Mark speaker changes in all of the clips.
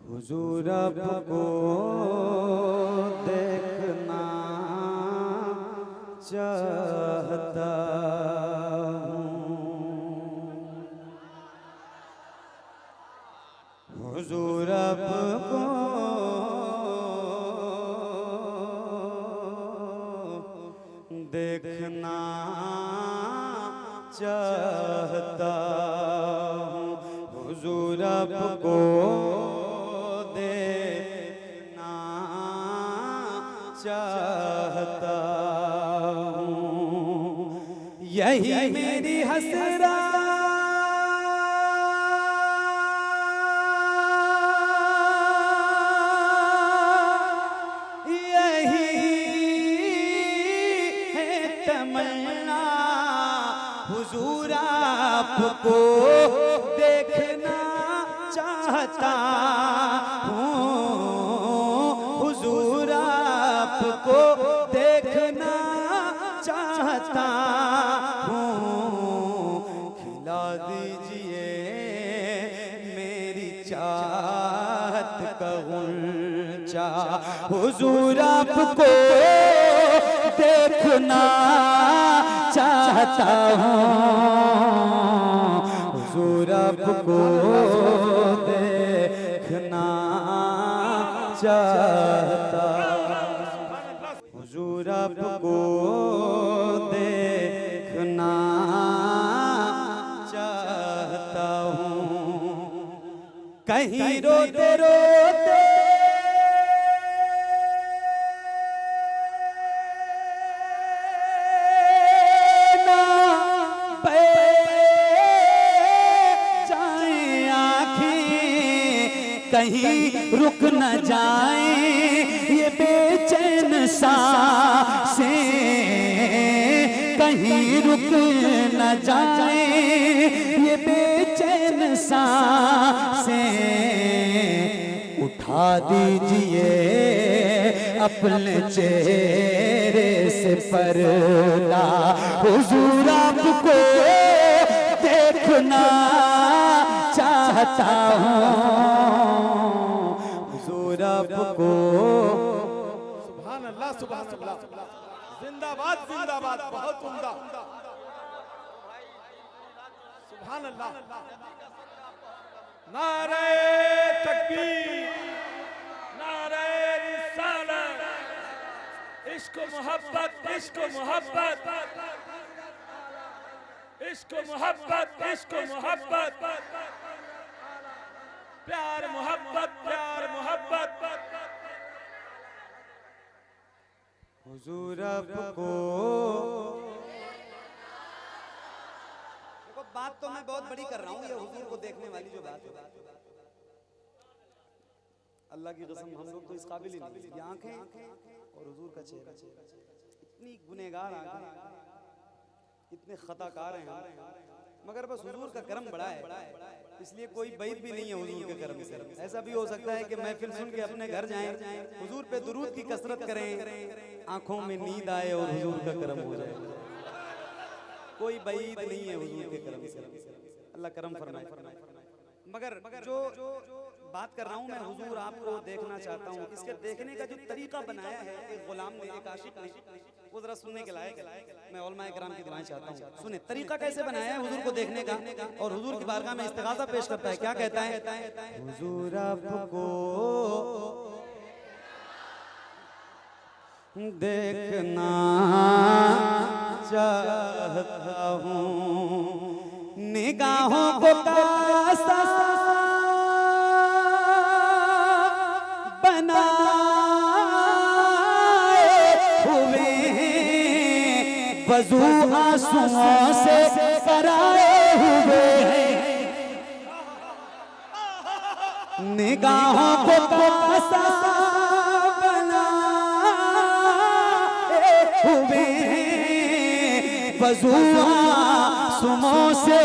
Speaker 1: हुजूर आपको देखना चाहता हूँ, हुजूर आपको देखना चाहता हूँ, हुजूर आपको देखना चाहता हूँ। यही मेरी हसरत हुजूर आपको देखना चाहता हूँ, हुजूर आपको देखना चाहता हूँ। खिला दीजिए मेरी चाहत का गुलचा, हुजूर आपको देखना चाहता हूँ, हुजूर आपको देखना चाहता, हुजूर आपको देखना चाहता हूँ। कहीं रोते रोते कहीं रुक न जाए ये बेचैन सांसें, कहीं रुक न जाए ये बेचैन सांसें। उठा दीजिए अपने चेहरे से पर्दा, हुजूर आपको देखना चाहता हूँ, हुजूर आपको।
Speaker 2: सुभान अल्लाह, सुभान अल्लाह, जिंदाबाद जिंदाबाद, बहुत उम्दा, सुभान अल्लाह। नारे तकबीर, नारे रिसालत, इश्क मोहब्बत, इश्क मोहब्बत, इश्क मोहब्बत, इश्क मोहब्बत, प्यार मोहब्बत, प्यार मोहब्बत।
Speaker 1: हुजूर आपको। देखो बात तो मैं बहुत बड़ी कर रहा हूँ, ये हुजूर को देखने वाली जो बात है, अल्लाह की कसम हम लोग तो इस काबिल ही नहीं। ये आंखें और हुजूर का चेहरा, इतनी गुनहगार आंखें, इतने खताकार हैं, मगर बस हुजूर का करम बड़ा है, इसलिए कोई बैद भी नहीं है हुजूर के करम से। ऐसा भी हो सकता है कि महफिल सुन के अपने घर जाएं, हुजूर पे दुरूद की कसरत करें, आंखों में नींद आए और हुजूर का करम हो जाए। कोई बैद नहीं है हुजूर के करम से, अल्लाह करम फरमाए। मगर जो बात कर रहा हूँ मैं, हुजूर आपको देखना चाहता हूँ, इसके देखने का जो तरीका बनाया है एक गुलाम ने, एक आशिक ने, वो जरा सुनने के लायक है। मैं उलमाए किराम की दुआएं चाहता हूँ, सुने तरीका कैसे बनाया है हुजूर को देखने का। और हुजूर की बारगाह में इस्तिगासा पेश करता है, क्या कहता है? हुजूर आपको देखना चाहता हूँ, निगाहों को कासा वज़ू आंसुओं से कराए हुए हैं, निगाहों को कासा बनाए हुए हैं, वज़ू आंसुओं से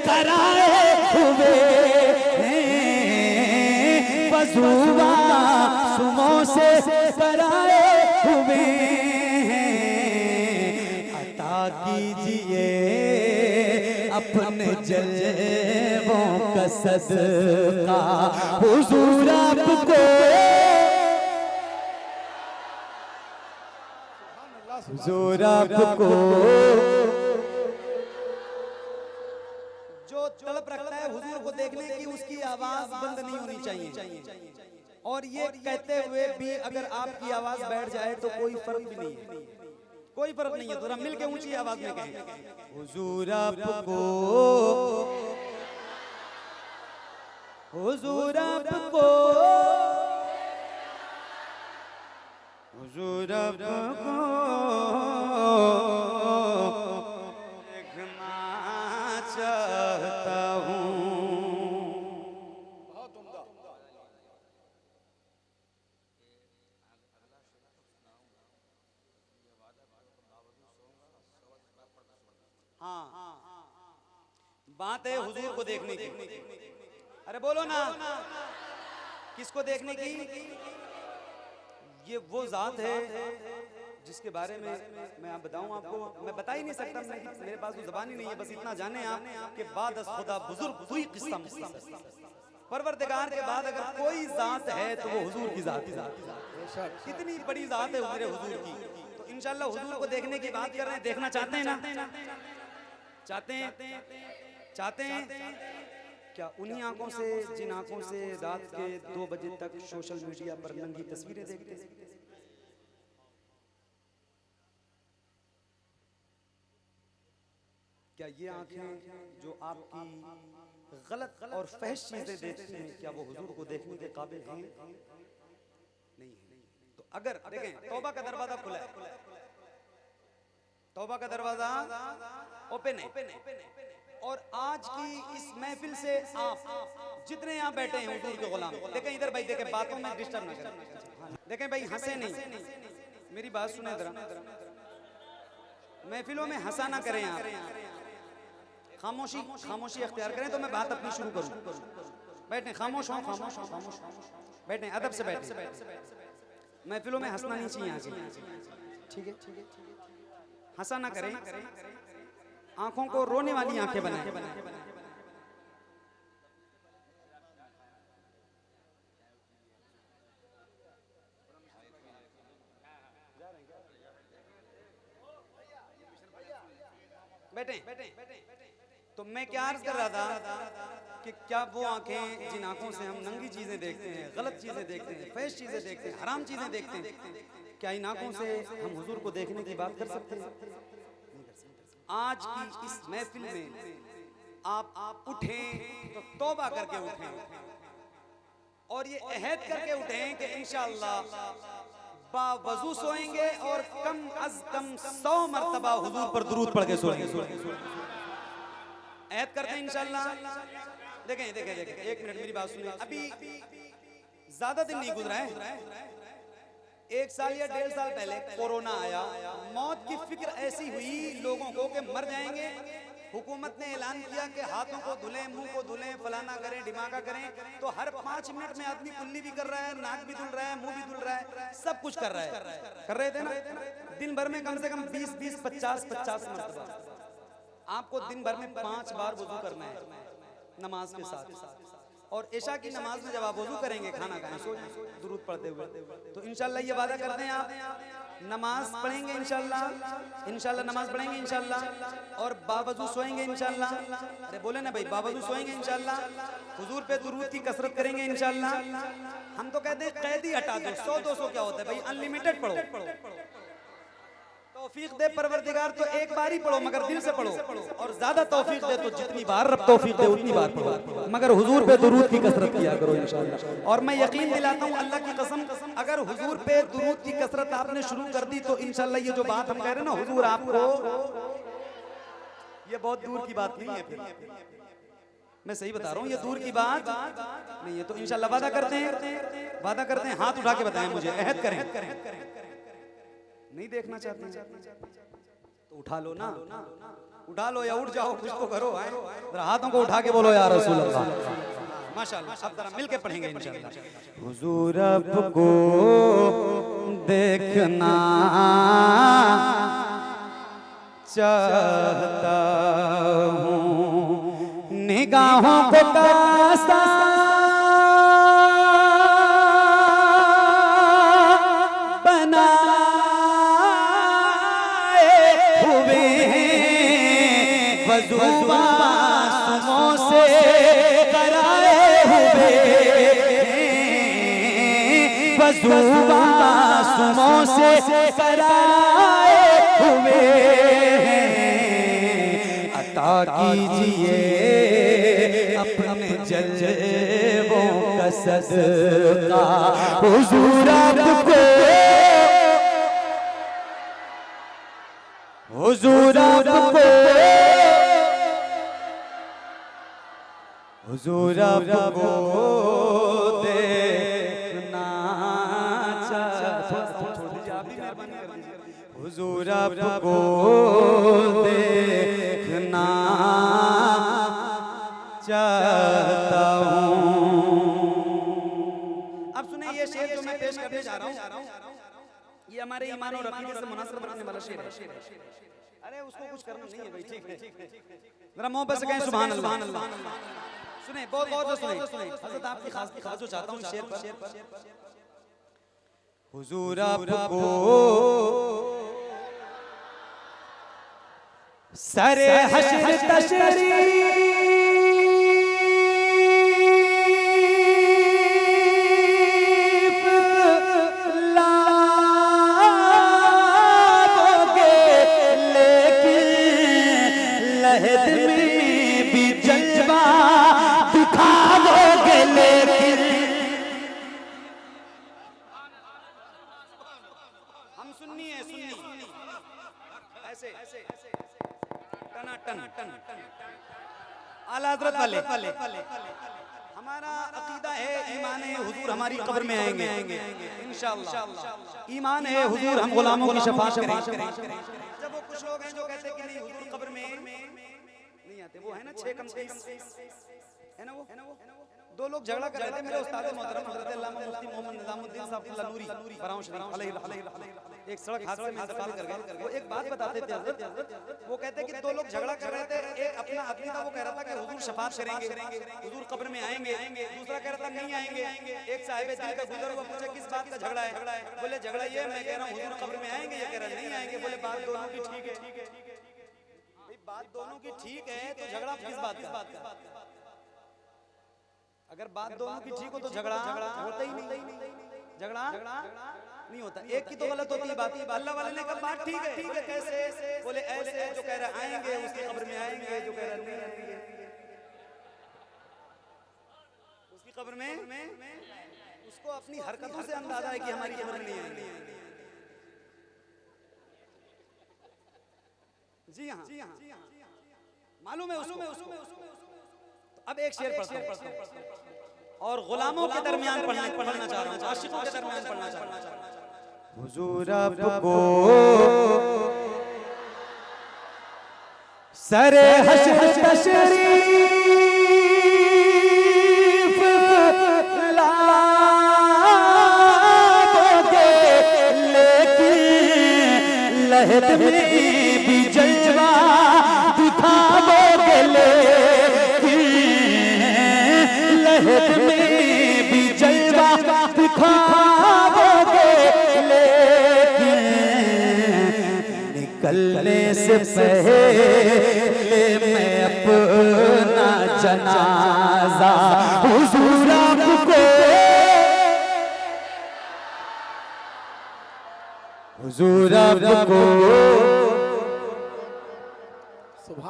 Speaker 1: कराए हुए हैं, वज़ू आंसुओं से कराए हुए कीजिए अपने
Speaker 3: जेबों का सदका हुजूर आपको, हुजूर आपको।
Speaker 1: जो तड़प रखता है हुजूर को देखने की, उसकी आवाज बंद नहीं होनी चाहिए। और ये कहते हुए भी अगर आपकी आवाज बैठ जाए तो कोई फर्क भी नहीं है, कोई फर्क नहीं है। थोड़ा मिलके ऊंची आवाज में कहें,
Speaker 3: हुजूर आपको, हुजूर आपको, हुजूर आपको देखना चाहता हूँ।
Speaker 1: बात है हुजूर को देखने की। अरे बोलो ना, किसको देखने की? ये वो जात है जिसके बारे में मैं आप बताऊं आपको, मैं बता ही नहीं सकता, मेरे पास तो ज़बान ही नहीं है। बस इतना जाने आप कि बाद अस खुदा बुजुर्ग हुई किस्सा मुख्तसर। परवरदिगार के बाद अगर कोई जात है तो वो हुजूर की जात है। कितनी बड़ी जात है मेरे हुजूर की। तो इंशाल्लाह हुजूर को देखने की बात कर रहे हैं। देखना चाहते हैं ना? चाहते हैं क्या? उन्हीं आंखों से, जिन आंखों से रात के 2 बजे तक सोशल मीडिया पर नंगी तस्वीरें देखते हैं। क्या ये आंखें जो आपकी गलत और फहश चीजें देखती हैं, क्या वो हुजूर को देखने के काबिल हैं? नहीं है। तो अगर देखें, तौबा का दरवाजा खुला है, तौबा का दरवाजा ओपन है। और आज की इस महफिल से आप जितने यहाँ बैठे हैं हुजूर के गुलाम, देखें इधर भाई, देखें बातों में डिस्टर्ब ना करें। देखें भाई, हंसे नहीं, मेरी बात सुने जरा। महफिलों में हंसा ना करें आप, खामोशी अख्तियार करें। तो मैं बात अपनी शुरू करूं। बैठे, खामोश हो, बैठे, अदब से बैठे। महफिलों में हंसना नहीं चाहिए, ठीक है? हंसा ना करें, आंखों को रोने वाली आंखें बनाएं। बैठे। तो मैं क्या अर्ज कर रहा था कि क्या वो आंखें जिन आंखों से हम नंगी चीजें देखते हैं, गलत चीजें देखते हैं, फैश चीजें देखते हैं, हराम चीजें देखते हैं, क्या इन आंखों से हम हुजूर को देखने की बात कर सकते हैं? आज की इस महफिल में आप उठें तो तौबा करके उठें, और ये अहद करके उठें कि इंशाअल्लाह बावजू सोएंगे और कम अज कम 100 मरतबा हुजूर पर दुरूद पढ़ के सोएंगे। अहद करते हैं इंशाअल्लाह। देखें, एक मिनट मेरी बात सुनिए। अभी ज्यादा दिन नहीं गुजरा है, 1 साल या 1.5 साल पहले कोरोना आया। मौत की फिक्र ऐसी हुई लोगों को कि मर जाएंगे। हुकूमत ने ऐलान किया कि हाथों को धुलें, मुंह को धुलें, फलाना करें, ढिमाका करें। तो हर 5 मिनट में आदमी कुल्ली भी कर रहा है, नाक भी धुल रहा है, मुंह भी धुल रहा है, सब कुछ कर रहे थे ना। दिन भर में कम से कम 20-20, 50-50 मरतबा आपको दिन भर में 5 बार वुजू करना है नमाज के साथ। और इशा की नमाज में जब आप वुजू करेंगे, खाना खाएं, सो दुरूद पढ़ते हुए, तो इंशाल्लाह ये वादा करते हैं आप नमाज पढ़ेंगे इंशाल्लाह नमाज पढ़ेंगे इंशाल्लाह, और बावजू सोएंगे इंशाल्लाह। अरे बोले ना भाई, बावजू सोएंगे इंशाल्लाह, हुजूर पे दुरूद की कसरत करेंगे इंशाल्लाह। हम तो कहते हैं कैदी हटा दो, 100-200 क्या होता है भाई, अनलिमिटेड पढ़ो। तौफीक दे परवरदिगार तो एक बार ही पढ़ो, मगर दिल से पढ़ो, और ज्यादा तौफीक दे तो जितनी बार रब तौफीक दे उतनी बार पढ़ो, मगर हुजूर पे दुरूद की कसरत किया करो इंशाल्लाह। और मैं यकीन दिलाता हूँ अल्लाह की कसम, अगर हुजूर पे दुरूद की कसरत आपने शुरू कर दी तो इंशाल्लाह ये जो बात हम कह रहे हैं ना, हुजूर आपको, ये बहुत दूर की बात नहीं है। मैं सही बता रहा हूँ, ये दूर की बात नहीं है। तो इंशाल्लाह वादा करते हैं, हाथ उठा के बताएं मुझे, अहद करें। नहीं देखना चाहते तो उठा लो ना, उठा लो या उठ जाओ, कुछ तो करो। जरा हाथों को उठा के बोलो या रसूल अल्लाह। माशाअल्लाह, अब जरा मिलके पढ़ेंगे इंशाअल्लाह।
Speaker 3: हुजूर आपको देखना चाहता हूँ, निगाहों को कास्ता बनाए हुए वज़ुवा सुमों से कराए हुए वज़ुवा सुमों से कराए हुए अता कीजिए अपने जलवों का सदका हुजूर आपको हुजूर आपको हुजूर आपको देखना हुजूर आपको देखना चाहता हूँ।
Speaker 1: अब सुने ये शेर जो मैं पेश करने जा रहा हूँ, ये हमारे ईमान और अकीदे से मुनासिब रखने वाला शेर है। अरे उसको कुछ करना नहीं है भाई, ठीक है। जरा मोहब्बत से कहें सुभान अल्लाह। सुने बहुत गौर से सुने, हज़रत आपकी खास जो चाहता हूँ शेर पर।
Speaker 3: हुजूर आपको सरे हश्र तशरीफ लाओगे, लेकिन लहद में भी जलवा दिखाओगे, लेकिन
Speaker 1: हम सुन्नी है, सुन्नी ऐसे टन आला हज़रत वाले। हमारा अकीदा है, ईमान है हुजूर हमारी कब्र में आएंगे इंशाअल्लाह। ईमान है हुजूर हम गुलामों की शफाअत करेंगे। जब वो कुछ लोग हैं जो कहते हैं कि नहीं हुजूर कब्र में नहीं आते, वो है ना 6 कम 23 है ना वो दो लोग झगड़ा कर रहे थे। मेरे उस्ताद मोहतरम हज़रत अल्लामा मुफ्ती मोहम्मद निज़ामुद्दीन साहब नूरी बराऊं शरीफ अलैहि एक सड़क हादसे में इंतकाल कर गए। वो एक बात बताते थे हज़रत, वो कहते कि दो लोग झगड़ा कर रहे थे। एक अपना आदमी था, वो कह रहा था कि हुजूर शफाअत करेंगे, हुजूर कब्र में आएंगे। दूसरा कह रहा था नहीं आएंगे। एक साहिब दिल का गुजर हुआ, पूछा किस बात का झगड़ा है? बोले झगड़ा ये मैं कह रहा हूँ हुजूर कब्र में आएंगे, ये कह रहा नहीं आएंगे। बोले बात दोनों की ठीक है। भाई बात दोनों की ठीक है तो झगड़ा किस बात का? अगर बात दोनों की ठीक हो तो झगड़ा होता ही नहीं, झगड़ा नहीं होता। एक की तो गलत होती है बात। अल्लाह वाले ने कहा बात ठीक है कैसे? बोले ऐसे जो कह रहे आएंगे उसकी कब्र में आएंगे, जो कह रहे नहीं आएंगे उसकी कब्र में। उसको अपनी हरकतों से अंदाजा है कि हमारी कब्र में नहीं आएंगे। जी हाँ मालूम है उसको। अब एक शेर पढ़ता हूं और गुलामों के दरमियान पढ़ना चाह रहा हूं, आशिकों के दरमियान पढ़ना चाह रहा हूं।
Speaker 3: हुजूर आपको सरे हश्र तशरीफ लाओगे, लेकिन लहद में भी जलवा दिखाओगे, लेकिन लहद में भी जलवा दिखाओगे, लेकिन निकलने से पहले मैं अपना जनाजा हुजूर आपको हुजूर आपको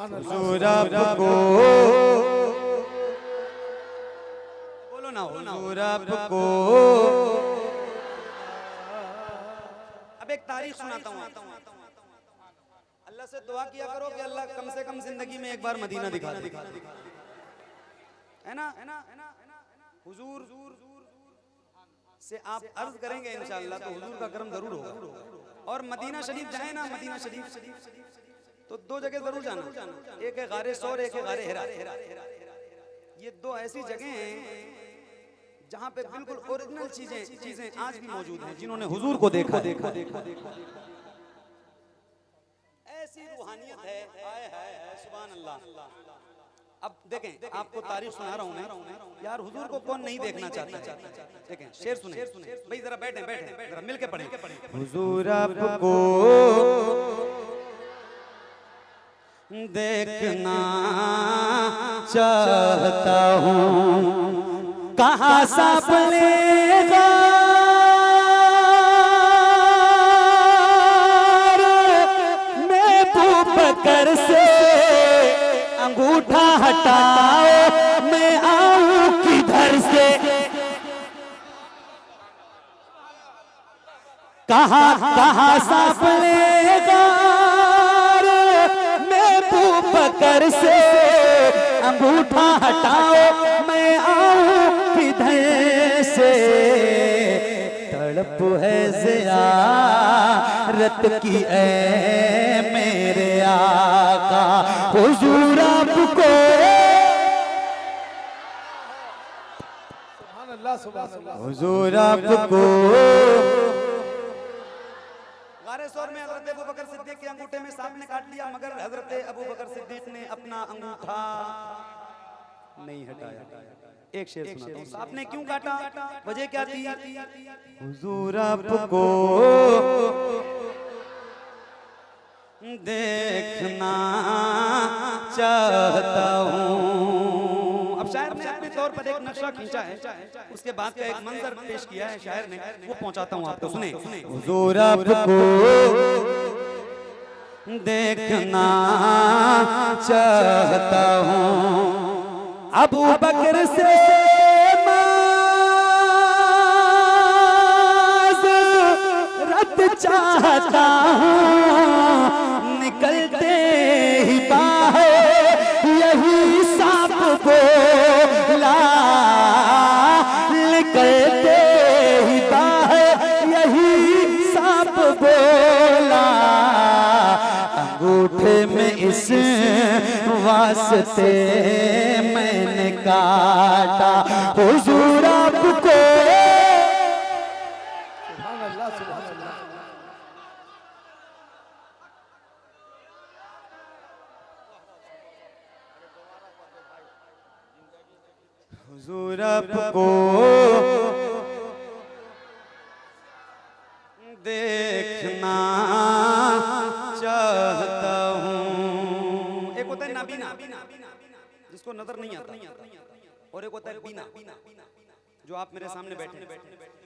Speaker 3: हुजूर आपको
Speaker 1: बोलो ना
Speaker 3: हुजूर आपको।
Speaker 1: अब एक तारीख सुनाता हूँ। अल्लाह से दुआ किया करो कि अल्लाह कम से कम जिंदगी में एक बार मदीना दिखा दे, है ना? हुजूर से आप अर्ज करेंगे इंशाअल्लाह तो हुजूर का करम जरूर होगा। और मदीना शरीफ जाए ना, मदीना शरीफ तो 2 जगह जरूर जाना। एक है गारे सौर, एक है गारे हिरा। ये 2 ऐसी जगह हैं जहाँ पे बिल्कुल ओरिजिनल चीजें आज भी मौजूद हैं। जिन्होंने हुजूर को देखा ऐसी रूहानियत है, हाय हाय सुभान अल्लाह। अब देखें, आपको तारीख सुना रहा हूं मैं यार, हुजूर को कौन नहीं देखना चाहता है। देखें शेर सुने भाई, जरा बैठे जरा मिलके पढ़ें। हुजूर आपको देखना चाहता हूँ, कहाँ सांप लेगा मैं बकर से अंगूठा हटाओ, मैं आऊं किधर से, कहाँ सांप लेगा मैं बकर से अंगूठा हटाओ, मैं आऊं किधर से, तड़प है ज़ियारत की ऐ मेरे आका, हुजूर आपको हुजूर आपको। गारे शोर में हजरत अबू बकर सिद्दीक के अंगूठे में सांप ने काट लिया, मगर हजरत अबू बकर सिद्दीक ने अपना अंगूठा नहीं हटाया। एक शेर सुनाता हूं, सांप ने क्यों काटा, वजह क्या थी। हुजूर आपको देखना चाहता हूँ। अब शायर ने अपने तौर पर एक नक्शा खींचा है, उसके बाद का एक मंजर पेश किया है शायर ने, वो पहुंचाता हूँ आपको, सुने। हुजूर आपको देखना चाहता हूँ, अबू बकर से माज़रत चाहता हूँ, निकलते ही बाहर यही सांप बोला, निकलते ही बाहर यही सांप बोला, अंगूठे में इस वास्ते मैंने काटा, हुजूर आपको। हुजूर आपको देखना चाहता हूँ। एक होता है नाबीना, जिसको नजर नहीं आता, और एक होता है बीना, जो आप मेरे सामने बैठे।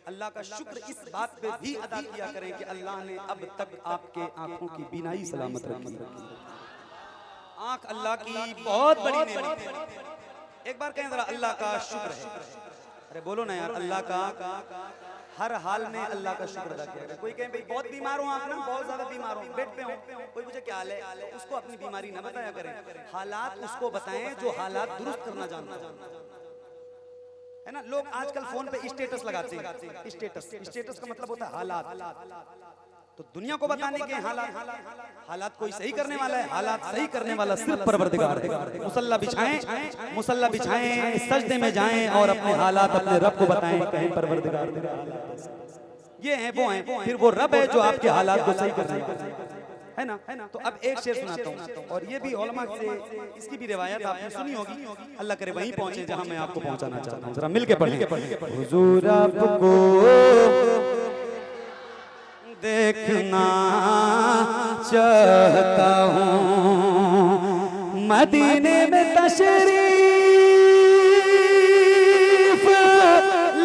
Speaker 1: अल्लाह का शुक्र इस बात पे भी अदा किया करें कि अल्लाह ने अब तक आपके आंखों की बीनाई सलामत रखी। आंख अल्लाह की बहुत बड़ी नेमत है। एक बार कहें जरा, अल्लाह का शुक्र है। अरे बोलो ना यार, अल्लाह का हर हाल में अल्लाह का शुक्र अदा किया। कोई कहे भाई बहुत बीमार हो आप ना, बहुत ज्यादा बीमार हो, बेड पे हो, कोई मुझे क्या हाल है, उसको अपनी बीमारी ना बताया करें, हालात उसको बताएं जो हालात दुरुस्त करना जानता है ना। लोग आजकल फोन पे स्टेटस लगाते हैं, स्टेटस का मतलब होता है हालात। तो दुनिया को बताने के हालात कोई सही करने वाला है, हालात सही करने वाला सिर्फ परवरदिगार है। मुसल्ला बिछाएं, सजदे में जाएं और अपने हालात अपने रब को बताएं, कहें परवरदिगार ये हैं वो हैं, फिर वो रब है जो आपके हालात को सही कर रहा है ना। तो अब एक शेर सुनाता हूँ, और ये भी उलमा से इसकी भी रिवायत आपने सुनी होगी, अल्लाह करे वहीं पहुंचे जहां मैं आपको पहुंचाना चाहता हूँ। जरा मिलके पढ़ें। हुजूर आपको देखना चाहता हूँ, मदीने में तशरीफ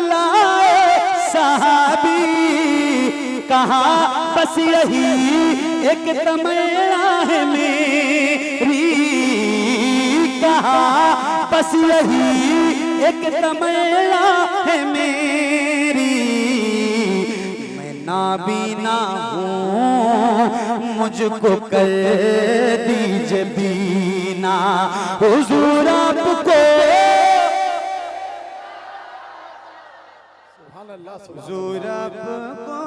Speaker 1: लाए सहाबी, कहाँ बस यही एक तमन्ना है मेरी, कहाँ बस यही एक तमन्ना है मेरी, नाबीना हूँ मुझको कर दीजिए बीना, हुजूर आपको हुजूर आपको